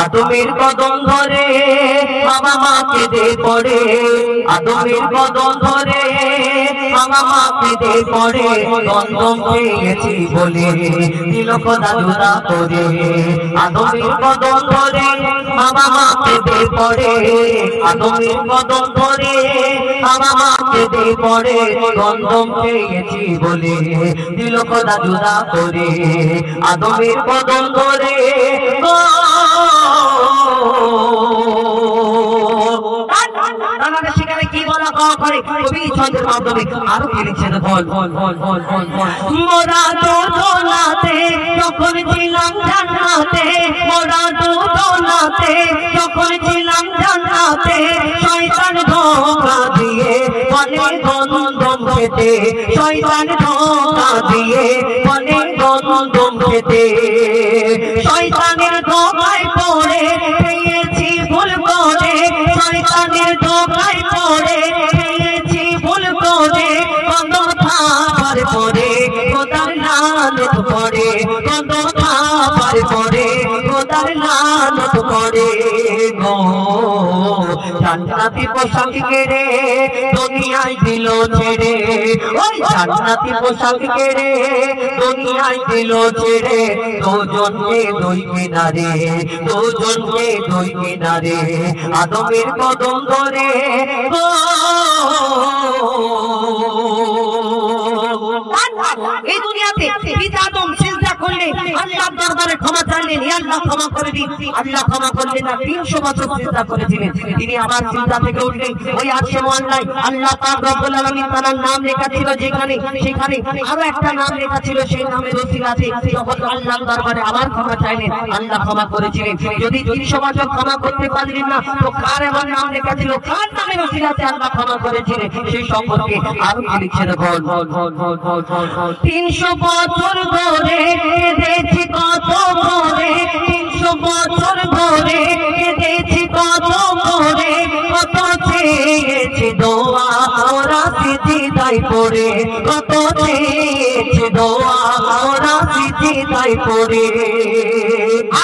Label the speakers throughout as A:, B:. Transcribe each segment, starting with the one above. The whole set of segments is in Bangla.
A: আদমের কদম ধরে বাবা মা কেঁদে পড়ে, আদমের কদম ধরে বাবা মা কেঁদে পড়ে, গন্ধম পেয়েছি বলে দিল খোদা জুদা করে। আদমের কদম ধরে বাবা মা কেঁদে পড়ে, আদমের কদম ধরে বাবা মা কেঁদে পড়ে, গন্ধম পেয়েছি বলে দিল খোদা জুদা করে। আদমের কদম ধরে সেখানে কি বলা করে কবি ছন্দের মাধ্যমে আরো কি লিখছেন, বল বল বল বল বল বল। মোরা দোলাতে যখন ছিলাম জান্নাতে, মোরা দোলাতে যখন ছিলাম জান্নাতে, শয়তান ধোঁকা দিয়ে বলে গন্ধম খেতে, শয়তান ধোঁকা দিয়ে বলে গন্ধম খেতে। শয়তানের ধোঁকায় পড়ে পেয়েছি ভুল করে, শয়তানের ধোঁকায় পড়ে পেয়েছি ভুল করে, গন্ধম খাবার পরে খোদার লানত পড়ে, গন্ধম খাবার পরে খোদার লানত পড়ে গো। জান্নাতি পোশাক কেড়ে দুনিয়ায় দিল ছেড়ে, ওই জান্নাতি পোশাক কেড়ে দুনিয়ায় দিল ছেড়ে, দুজনকে দুই কিনারে, দুজনকে দুই কিনারে, আদমের কদম ধরে এই দুনিয়াতে পিতা আদম সিজদা করলে আল্লাহর দরবারে ক্ষমা চাইলেন, হে আল্লাহ ক্ষমা করে দিন। আল্লাহ ক্ষমা করলেন না, 300 বছর সিজদা করেছিলেন। তিনি আবার সিজদা থেকে উঠলেন, ওই আরশে মুআল্লায় আল্লাহ পাক রব্বুল আলামিন তার নাম লেখা ছিল যেখানে, সেখানে আরো একটা নাম লেখা ছিল, সেই নামের ওসিলাতে যখন আল্লাহর দরবারে আবার ক্ষমা চাইলেন, আল্লাহ ক্ষমা করেছিলেন। যদি 300 বছর ক্ষমা করতে পারলেন না, তো কার এমন নাম লেখা ছিল, কার নামের ওসিলাতে আল্লাহ ক্ষমা করেছিলেন, সেই সম্পর্কে আরো কি লিখছেন, বল বল বল বল বল বল। 300 বছর ধরে কেঁদেছি কত করে, 300 বছর ধরে কেঁদেছি কত করে, কত চেয়েছি দোয়া ওরা সিজদায় পড়ে, কত চেয়েছি দোয়া ওরা সিজদায় পড়ে।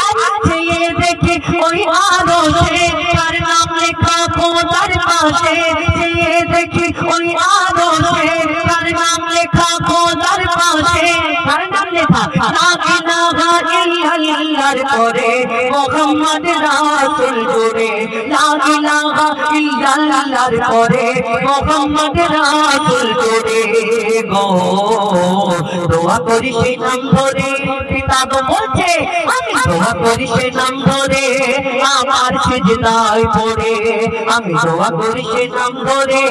A: আজ চেয়ে দেখি ওই আরশে তার নাম লেখা খোদার পাশে, চেয়ে দেখি ওই আরশে তার নাম লেখা খোদার পাশে, তার নাম লেখা লা ইলাহা ইল্লাল্লাহর পরে মুহাম্মদ রাসূল জুড়ে, লা ইলাহা ইল্লাল্লাহর পরে মুহাম্মদ রাসূল জুড়ে গো। দোয়া করি সেই নাম ধরে, পিতা তো বলছে আমি দোয়া করি সেই নাম ধরে আমার সিজদায় পড়ে, আমি দোয়া করি সেই নাম ধরে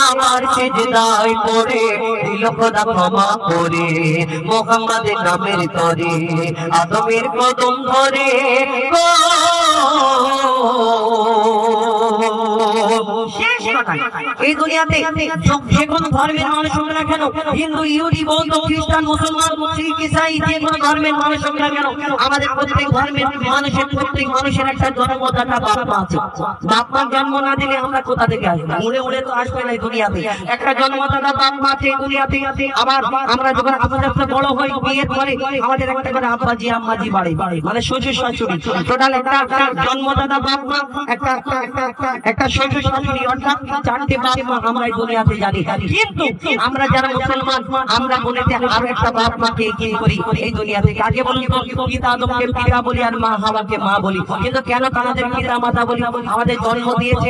A: আমার সিজদায় পড়ে, দিল খোদা ক্ষমা করে মুহাম্মাদের নামের তরে, আদমের কদম ধরে গো। এই দুনিয়াতে যে কোনো ধর্মের মানুষ হোক না কেন, হিন্দু, ইহুদি, বৌদ্ধ, খ্রিস্টান, মুসলমান, শিখ, ইসাই, যে কোনো ধর্মের মানুষ হোক না কেন, আমাদের প্রত্যেক ধর্মের মানুষের, প্রত্যেক মানুষের একটা জন্মদাতা বাপ মা আছে। বাপ মা জন্ম না দিলে আমরা কোথা থেকে আসবো? উড়ে উড়ে তো আসবে না এই দুনিয়াতে। একটা জন্মদাতা বাপ মা আছে দুনিয়াতে। আবার আমরা যখন আস্তে আস্তে বড় হই, বিয়ের পরে আমাদের একটা করে আব্বাজি আম্মাজি বাড়ে, মানে শ্বশুর শাশুড়ি, টোটাল একটা জন্মদাতা বাপ মা, একটা শ্বশুর শাশুড়ি, অর্থাৎ 4টে বাপ মা আমরা এই দুনিয়াতে জানি। কিন্তু আমরা যারা মুসলমান, আমরা বলেতে আরো একটা বাপ মাকে কি করি এই দুনিয়া থেকে। আগে বলি পিতা আদমকে পিতা বলি আর মা হাওয়াকে মা বলি, কিন্তু কেন আমাদের পিতা মাতা বলি? আমাদের জন্ম দিয়েছে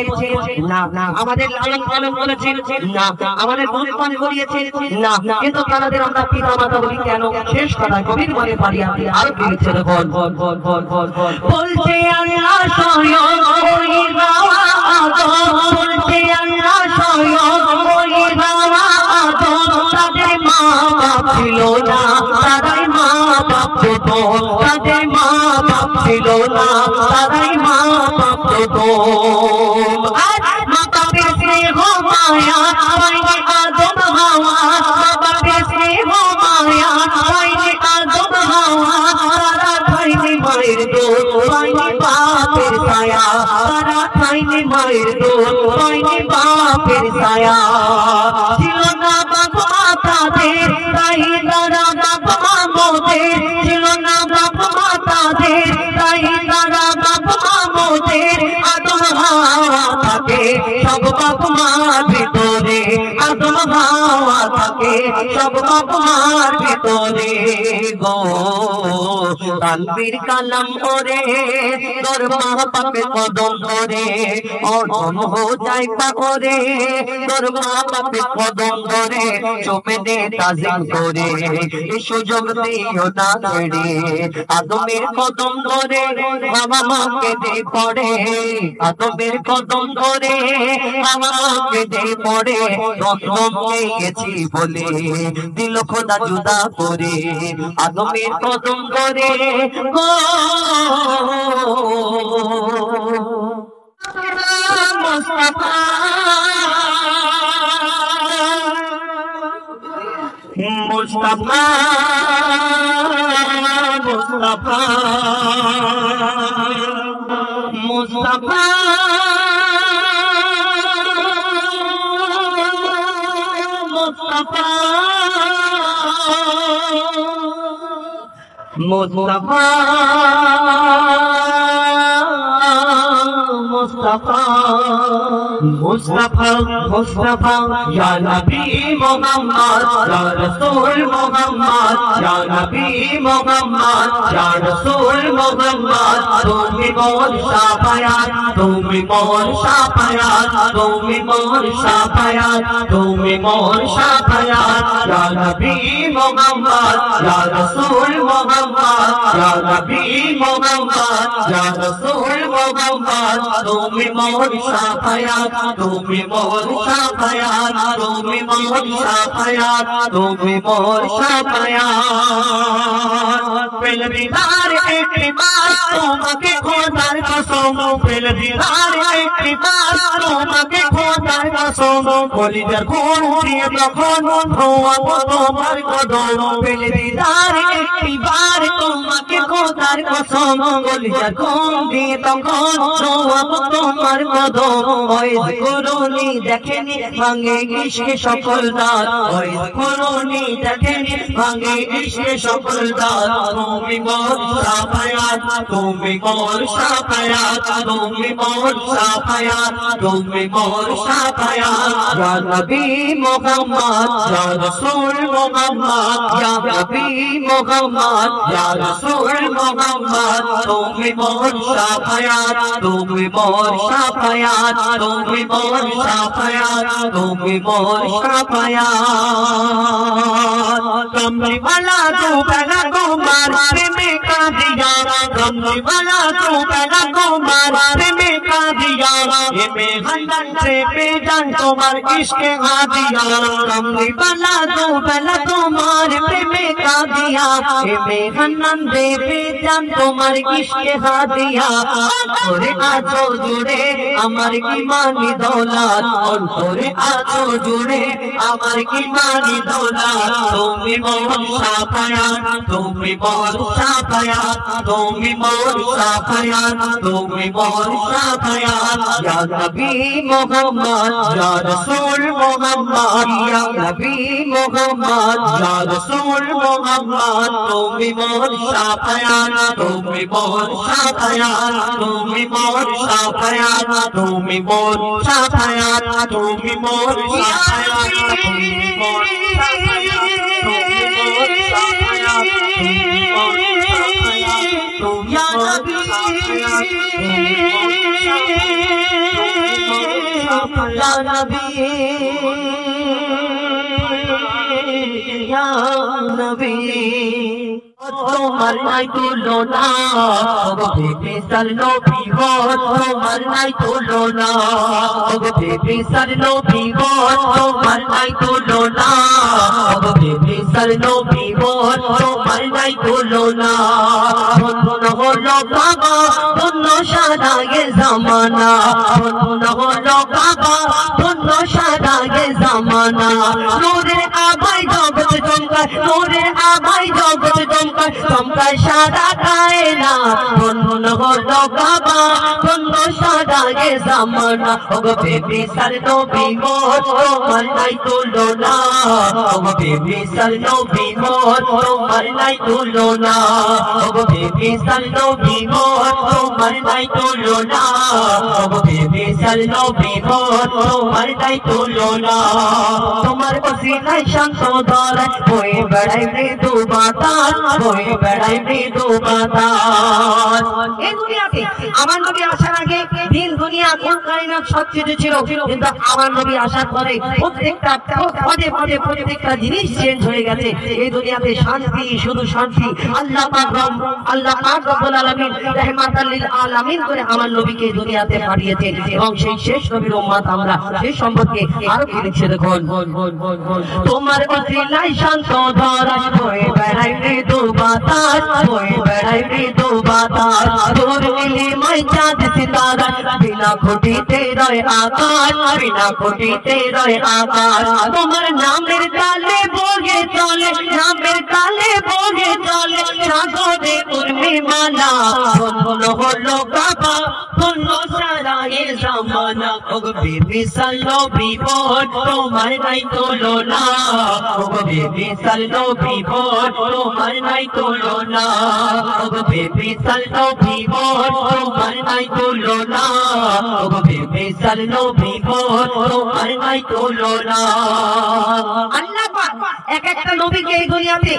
A: না, আমাদের লালন পালন করেছে না, আমাদের দুধ পান করিয়েছে না, কিন্তু তাদের আমরা পিতা মাতা বলি কেন? শেষ কথা কবির বলে পারি আপনি আরো কি লিখছেন, বল বল বল বল বল বল। বলছে আল্লাহ স্বয়ং ওই বাবা আদম, বলছে আল্লাহ স্বয়ং ওই বাবা আদম, তাদের মা বাপ ছিল না, তারাই মা বাপ তো, তাদের মা বাপ ছিল না, তারাই মা বাপ তো। আজ মা বাপের স্নেহ মায়া পাইনি আদম হাওয়া, মা বাপের স্নেহ মায়া পাইনি আদম হাওয়া, তারা খাইনি মায়ের দুধ পাইনি বাপের ছায়া, তারা খাইনি মায়ের দুধ পাইনি বাপের ছায়া। ছিল না বাপ মা তাদের, তাই তারা বাপ মা মোদের, ছিল না বাপ মা তাদের, তাই তারা বাপ তোমার ভিতরে আদম হাওয়া থাকে সব তোমার ভিতরে গো তানবীর কালাম ওরে তোর মা বাপে কদম ধরে অদম হো যায় পারে তোর মা বাপে কদম ধরে চোপে দে তাজিম করে এই সুযোগ দিও না ছেড়ে আদমের কদম ধরে বাবা মাকে দে পড়ে আদমের কদম ধরে বাবা মাকে দে পড়ে কদম পেয়েছি বলে দিল খোদা জুদা করে আদমের কদম ধরে গো মুস্তাফা মুস্তাফা মুস্তাফা মুস্তাফা মুস্তাফা মুস্তাফা মুস্তাফা মুস্তাফা ইয়া নবী মুহাম্মদ ইয়া রাসূল মুহাম্মদ ইয়া নবী মুহাম্মদ ইয়া রাসূল মুহাম্মদ তুমি মোর শাফায়াত তুমি মোর শাফায়াত তুমি মোর শাফায়াত তুমি মোর শাফায়াত ইয়া নবী মুহাম্মদ ইয়া রাসূল মুহাম্মদ ইয়া নবী মুহাম্মদ ইয়া রাসূল মুহাম্মদ তুমি মোর শাফায়াত তুমি মোর শাফায়াত তুমি মোর শাফায়াত তুমি মোর শাফায়াত পেল দিদার একটি বার তোমাকে খোদার কসম পেল দিদার একটি বার তোমাকে খোদার কসম কলিজার খুন দিয়ে তখন ধোয়াবো তোমার কদম পেল দিদার একটি বার তোমাকে খোদার কসম কলিজার খুন দিয়ে তখন ধোয়াবো তোমার কদম ওই করুনি দেখেনি ভাঙে ইশকে সকল দার ওই করুনি দেখেনি ভাঙে ইশকে সকল দার তুমি মোর শাফায়াত তুমি মোর শাফায়াত তুমি মোর শাফায়াত তুমি মোর শাফায়াত ইয়া নবী মুহাম্মদ ইয়া রাসূল মুহাম্মদ ইয়া নবী মুহাম্মদ ইয়া রাসূল মুহাম্মদ তুমি মোর শাফায়াত তুমি মোর শাফায়াত তুমি মোর শাফায়াত তুমি মোর শাফায়াত কমলি वाला तू पहला कुमार प्रेमी का दिया कमली वाला तू पहला कुमार प्रेमी का दिया ये मेहनत से बेजान तुम्हार इश्क़ आ दिया कमली वाला तू पहला कुमार प्रेमी का दिया ये मेहनत से बेजान तुम्हार इश्क़ आ दिया ओरे आजो जुड़े আমার ইমানি দৌলত অন্তরে আছো জুড়ে আমার ইমানি দৌলত তুমি মোর শাফায়াত তুমি মোর শাফায়াত তুমি মোর শাফায়াত তুমি মোর শাফায়াত ইয়া নবী মুহাম্মদ ইয়া রাসূল মুহাম্মদ ইয়া নবী মুহাম্মদ ইয়া রাসূল মুহাম্মদ তুমি মোর শাফায়াত তুমি মোর শাফায়াত তুমি মোর শাফায়াত তুমি মোর শাফায়াত তুমি মোর শাফায়াত তুমি মোর শাফায়াত তুমি মোর শাফায়াত তুমি মোর শাফায়াত তুমি মোর শাফায়াত ইয়া নবী ইয়া নবী তোমার নাই তুলনা বিশাল নবী গো তোমার নাই তুলনা বিশাল নবী গো তোমার নাই তুলনা বিশাল নবী গো তোমার নাই তুলনা ধন্য হলো বাবা ধন্য সারা গে জামানা ধন্য হলো বাবা ধন্য সারা গে জামানা নূরের আভায় জগৎ চমকায় নূরের আভায় জগৎ চমকায় চমকায় সারা কায়না ধন্য হলো বাবা ধন্য সারা গে জামানা ওগো বিশাল নবী গো তোমার নাই তুলনা ওগো বিশাল নবী গো তোমার নাই তুলনা ওগো বিশাল নবী গো তোমার নাই তুলনা ওগো মিসাল নবী গো তোমার নাই তুলনা তোমার ওসিলায় শান্ত ধরায় বয়ে বেড়াই মৃদু বাতাস বয়ে বেড়াই মৃদু বাতাস এই দুনিয়াতে আমার নবী আসার আগে দিন দুনিয়া কোন কায়নাত সবকিছু ছিল কিন্তু আমার নবী আসার পরে প্রত্যেকটা পদে পদে প্রত্যেকটা জিনিস চেঞ্জ হয়ে গেছে এই দুনিয়াতে শান্তি শুধু শান্তি আল্লাহ পাক রব্বুল আলামিন রাহমাতাল লিল আলামিন করে আমার নবীকে এই দুনিয়াতে পাঠিয়েছেন এবং সেই শেষ নবীর উম্মত আমরা সেই সম্পর্কে আরো কি লিখছে দেখুন তোমার ওসিলায় শান্ত ধরায় বয়ে বেড়াই মৃদু বাতাস বয়ে বেড়াই মৃদু বাতাস তোর নীলিমায় চাঁদ সিতারা বিনা খুঁটিতে রয় আকাশ বিনা খুঁটিতে রয় আকাশ তোমার নামের তালে বগে চলে নামের তালে বগে চলে সাগরে উর্মি মালা ধন্য হলো কাবা ধন্য সারা এ জামানা ওগো বেমিসাল নবী বল তোমার নাই তুলনা ওগো বেমিসাল নবী বল তোমার নাই তুলনা ওগো বেমিসাল নবী বল তোমার নাই তুলনা ওগো বেমিসাল নবী বল তোমার নাই তুলনা আল্লাহ পাক এক একটা নবীকে এই দুনিয়াতে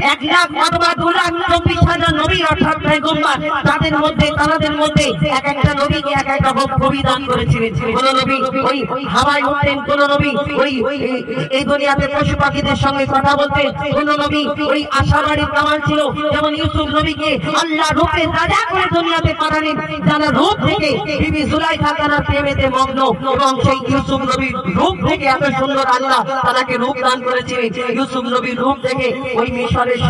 A: 1 লাখ অথবা 2 লাখ 24,000 নবী অর্থাৎ পয়গম্বর তাদের মধ্যে এক একটা নবীকে এক একটা কবি দান করেছিলেন কোন নবী ওই হাওয়ায় উঠতেন কোন নবী ওই এই দুনিয়াতে পশু পাখিদের সঙ্গে কথা বলতেন কোন নবী ওই আশাবাড়ির কামাল ছিল যেমন ইউসুফ নবীকে আল্লাহ রূপে রাজা করে দুনিয়াতে পাঠালেন যারা রূপ থেকে বিবি জুলাইখা তার প্রেমেতে মগ্ন এবং সেই ইউসুফ নবীর রূপ থেকে এত সুন্দর আল্লাহ তাকে রূপ দান করেছিলেন ইউসুফ নবীর রূপ থেকে ওই মিশরের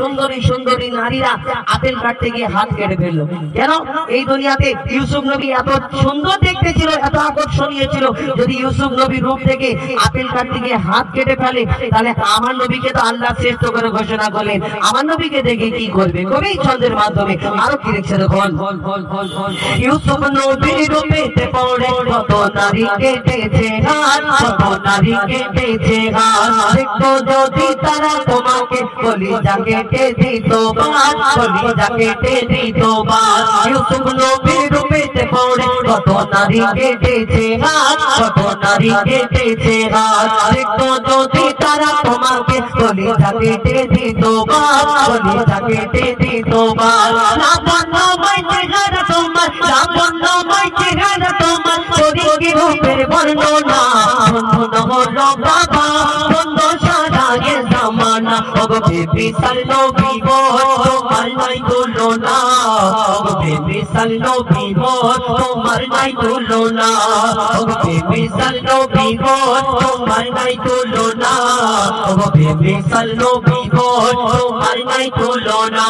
A: সুন্দরী নারীরা আপেল কাটতে গিয়ে হাত কেটে ফেললো কেন এই দুনিয়াতে ইউসুফ নবী এত সুন্দর দেখতে ছিল এত আকর্ষণীয় ছিল যদি ইউসুফ নবীর রূপ থেকে আপেল কাটতে গিয়ে হাত কেটে ফেলে তাহলে আমার নবীকে তো আল্লাহ শ্রেষ্ঠ করে ঘোষণা করলেন আমার নবীকে দেখে কি করবে কবি ছন্দের মাধ্যমে আরো কি লিখছে দেখুন ইউসুফ নবীর রূপেতে পড়ে কত নারী কেটেছে হাত কত নারী কেটেছে হাত দেখতো যদি তারা তোমাকে কলিজা কেটে দিত বাস কলিজা কেটে দিত বাস ইউসুফ নবীর রূপেতে পড়ে কত নারী কেটেছে হাত কত নারী কেটেছে হাত দেখতো যদি তারা তোমাকে কলিজা কেটে দিত বাস কলিজা কেটে দিত বাস লাবণ্যময় চেহারা তোমার লাবণ্যময় চেহারা তোমার শরীরের রূপের বর্ণনা বন্ধন হলো বাবা বন্ধ সারা এ জামানা ওগো বেমিসাল নবী বল তোমার নাই তুলনা ওগো বেমিসাল নবী বল তোমার নাই তুলনা ওগো বেমিসাল নবী বল তোমার নাই তুলনা ওগো বেমিসাল নবী বল তোমার নাই তুলনা